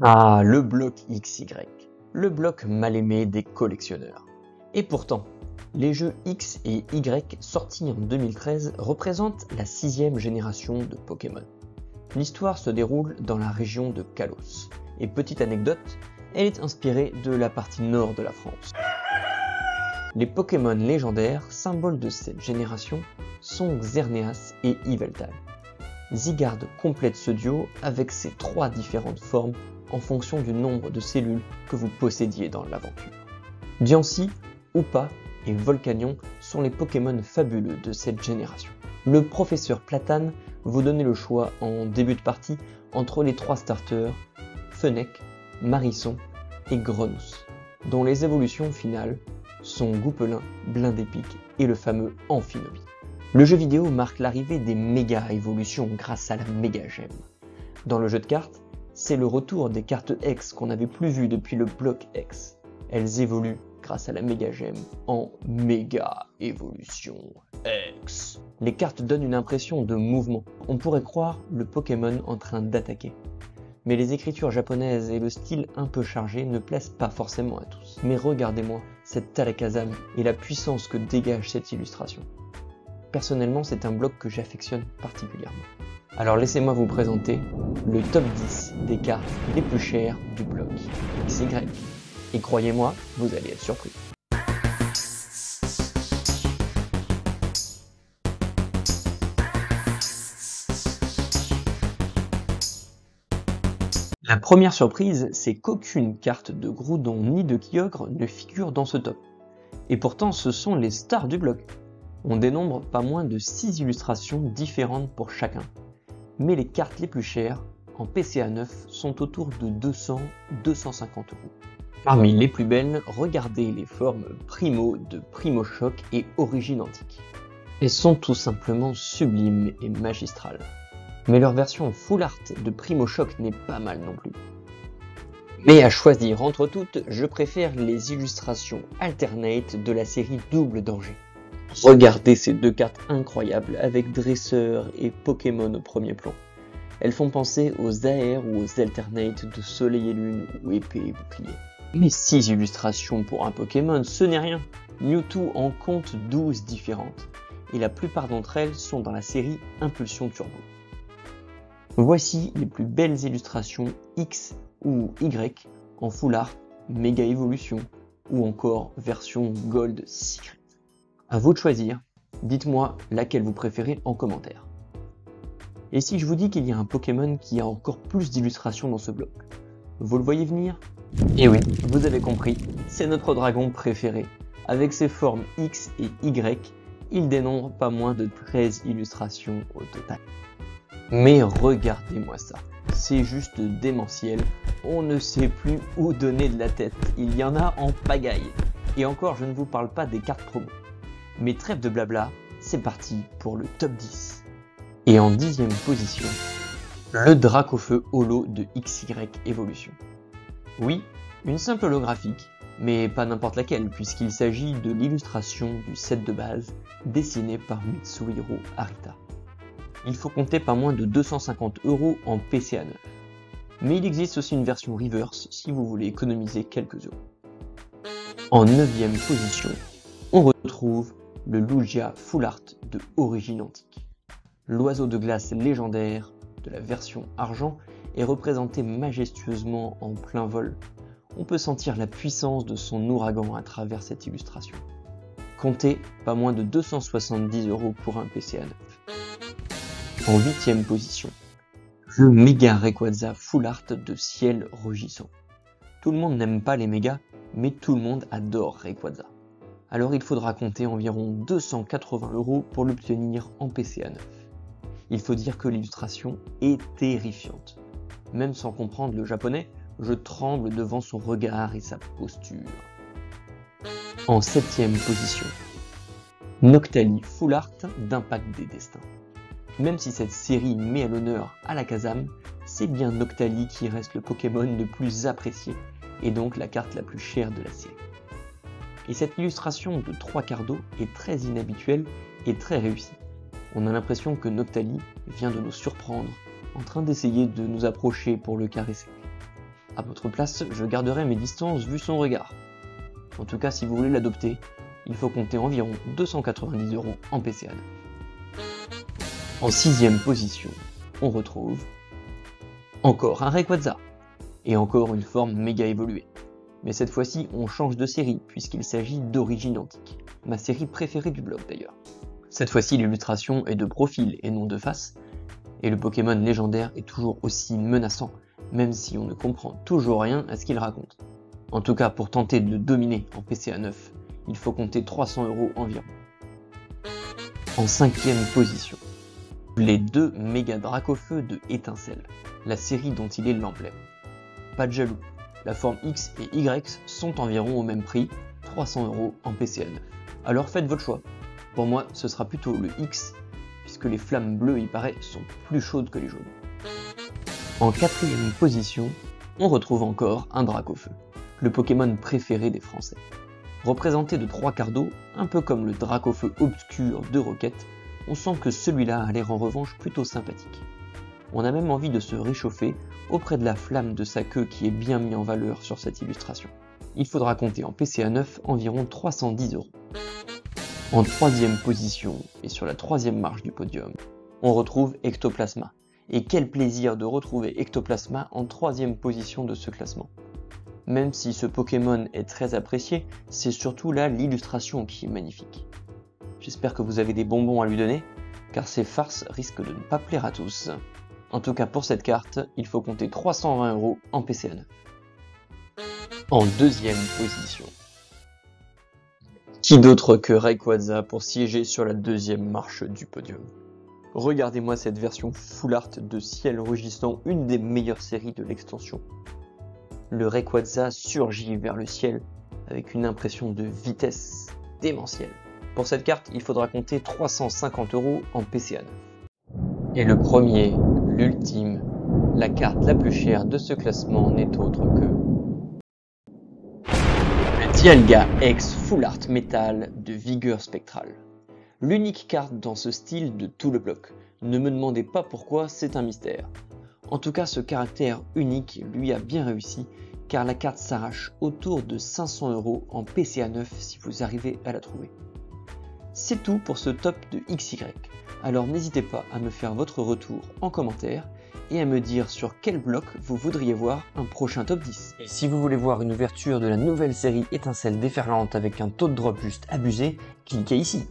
Ah, le bloc XY, le bloc mal aimé des collectionneurs. Et pourtant, les jeux X et Y sortis en 2013 représentent la 6e génération de Pokémon. L'histoire se déroule dans la région de Kalos. Et petite anecdote, elle est inspirée de la partie nord de la France. Les Pokémon légendaires, symboles de cette génération, sont Xerneas et Yveltal. Zygarde complète ce duo avec ses 3 différentes formes en fonction du nombre de cellules que vous possédiez dans l'aventure. Diancie, Hoopa et Volcanion sont les Pokémon fabuleux de cette génération. Le professeur Platane vous donne le choix en début de partie entre les 3 starters Fennec, Marisson et Grenousse, dont les évolutions finales sont Goupelin, Blindépic et le fameux Amphinobie. Le jeu vidéo marque l'arrivée des méga évolutions grâce à la méga gemme. Dans le jeu de cartes, c'est le retour des cartes X qu'on n'avait plus vu depuis le bloc X. Elles évoluent grâce à la méga gemme en méga évolution X. Les cartes donnent une impression de mouvement. On pourrait croire le Pokémon en train d'attaquer. Mais les écritures japonaises et le style un peu chargé ne plaisent pas forcément à tous. Mais regardez-moi cette Talakazam et la puissance que dégage cette illustration. Personnellement, c'est un bloc que j'affectionne particulièrement. Alors laissez-moi vous présenter le top 10 des cartes les plus chères du bloc XY. Et croyez-moi, vous allez être surpris. La première surprise, c'est qu'aucune carte de Groudon ni de Kyogre ne figure dans ce top. Et pourtant, ce sont les stars du bloc. On dénombre pas moins de 6 illustrations différentes pour chacun. Mais les cartes les plus chères, en PCA 9, sont autour de 200-250 €. Parmi les plus belles, regardez les formes Primo de Primo Choc et Origine Antique. Elles sont tout simplement sublimes et magistrales. Mais leur version Full Art de Primo Choc n'est pas mal non plus. Mais à choisir entre toutes, je préfère les illustrations alternate de la série Double Danger. Regardez ces 2 cartes incroyables avec Dresseur et Pokémon au premier plan. Elles font penser aux AR ou aux alternates de Soleil et Lune ou Épée et Bouclier. Mais 6 illustrations pour un Pokémon, ce n'est rien. Mewtwo en compte 12 différentes, et la plupart d'entre elles sont dans la série Impulsion Turbo. Voici les plus belles illustrations X ou Y en Full Art, Méga Évolution ou encore version Gold Secret. À vous de choisir, dites-moi laquelle vous préférez en commentaire. Et si je vous dis qu'il y a un Pokémon qui a encore plus d'illustrations dans ce bloc, vous le voyez venir? Et oui, vous avez compris, c'est notre dragon préféré. Avec ses formes X et Y, il dénombre pas moins de 13 illustrations au total. Mais regardez-moi ça, c'est juste démentiel, on ne sait plus où donner de la tête, il y en a en pagaille. Et encore, je ne vous parle pas des cartes promo. Mais trêve de blabla, c'est parti pour le top 10. Et en 10e position, le Dracofeu Holo de XY Evolution. Oui, une simple holographique, mais pas n'importe laquelle puisqu'il s'agit de l'illustration du set de base dessiné par Mitsuhiro Arita. Il faut compter pas moins de 250 € en PCA 9. Mais il existe aussi une version reverse si vous voulez économiser quelques euros. En 9e position, on retrouve le Lugia Full Art de Origine Antique. L'oiseau de glace légendaire de la version argent est représenté majestueusement en plein vol. On peut sentir la puissance de son ouragan à travers cette illustration. Comptez pas moins de 270 € pour un PCA 9. En 8e position, le Méga Rayquaza Full Art de Ciel Rugissant. Tout le monde n'aime pas les mégas, mais tout le monde adore Rayquaza. Alors il faudra compter environ 280 € pour l'obtenir en PCA 9. Il faut dire que l'illustration est terrifiante. Même sans comprendre le japonais, je tremble devant son regard et sa posture. En 7e position, Noctali Full Art d'Impact des Destins. Même si cette série met à l'honneur Alakazam, c'est bien Noctali qui reste le Pokémon le plus apprécié, et donc la carte la plus chère de la série. Et cette illustration de 3 quarts d'eau est très inhabituelle et très réussie. On a l'impression que Noctali vient de nous surprendre, en train d'essayer de nous approcher pour le caresser. À votre place, je garderai mes distances vu son regard. En tout cas, si vous voulez l'adopter, il faut compter environ 290 € en PCA 9. En 6ème position, on retrouve encore un Rayquaza, et encore une forme méga évoluée. Mais cette fois-ci, on change de série, puisqu'il s'agit d'Origine Antique, ma série préférée du blog d'ailleurs. Cette fois-ci, l'illustration est de profil et non de face, et le Pokémon légendaire est toujours aussi menaçant, même si on ne comprend toujours rien à ce qu'il raconte. En tout cas, pour tenter de le dominer en PCA 9, il faut compter 300 € environ. En 5ème position, les 2 méga Dracofeu de Étincelle, la série dont il est l'emblème. Pas de jaloux, la forme X et Y sont environ au même prix, 300 € en PCA 9. Alors faites votre choix. Pour moi, ce sera plutôt le X, puisque les flammes bleues, il paraît, sont plus chaudes que les jaunes. En 4ème position, on retrouve encore un Dracofeu, le Pokémon préféré des Français. Représenté de 3 quarts d'eau, un peu comme le Dracofeu obscur de Rocket, on sent que celui-là a l'air en revanche plutôt sympathique. On a même envie de se réchauffer auprès de la flamme de sa queue qui est bien mise en valeur sur cette illustration. Il faudra compter en PCA 9 environ 310 €. En 3ème position, et sur la 3ème marche du podium, on retrouve Ectoplasma. Et quel plaisir de retrouver Ectoplasma en 3ème position de ce classement. Même si ce Pokémon est très apprécié, c'est surtout là l'illustration qui est magnifique. J'espère que vous avez des bonbons à lui donner, car ces farces risquent de ne pas plaire à tous. En tout cas pour cette carte, il faut compter 320 € en PCA 9. En 2ème position, qui d'autre que Rayquaza pour siéger sur la 2ème marche du podium. Regardez-moi cette version full art de ciel rugissant, une des meilleures séries de l'extension. Le Rayquaza surgit vers le ciel avec une impression de vitesse démentielle. Pour cette carte, il faudra compter 350 € en PCA 9. Et le premier, l'ultime, la carte la plus chère de ce classement n'est autre que le Dialga X Full Art Metal de Vigueur Spectrale. L'unique carte dans ce style de tout le bloc. Ne me demandez pas pourquoi, c'est un mystère. En tout cas, ce caractère unique lui a bien réussi, car la carte s'arrache autour de 500 € en PCA 9 si vous arrivez à la trouver. C'est tout pour ce top de XY. Alors n'hésitez pas à me faire votre retour en commentaire et à me dire sur quel bloc vous voudriez voir un prochain top 10. Et si vous voulez voir une ouverture de la nouvelle série Étincelle déferlante avec un taux de drop juste abusé, cliquez ici.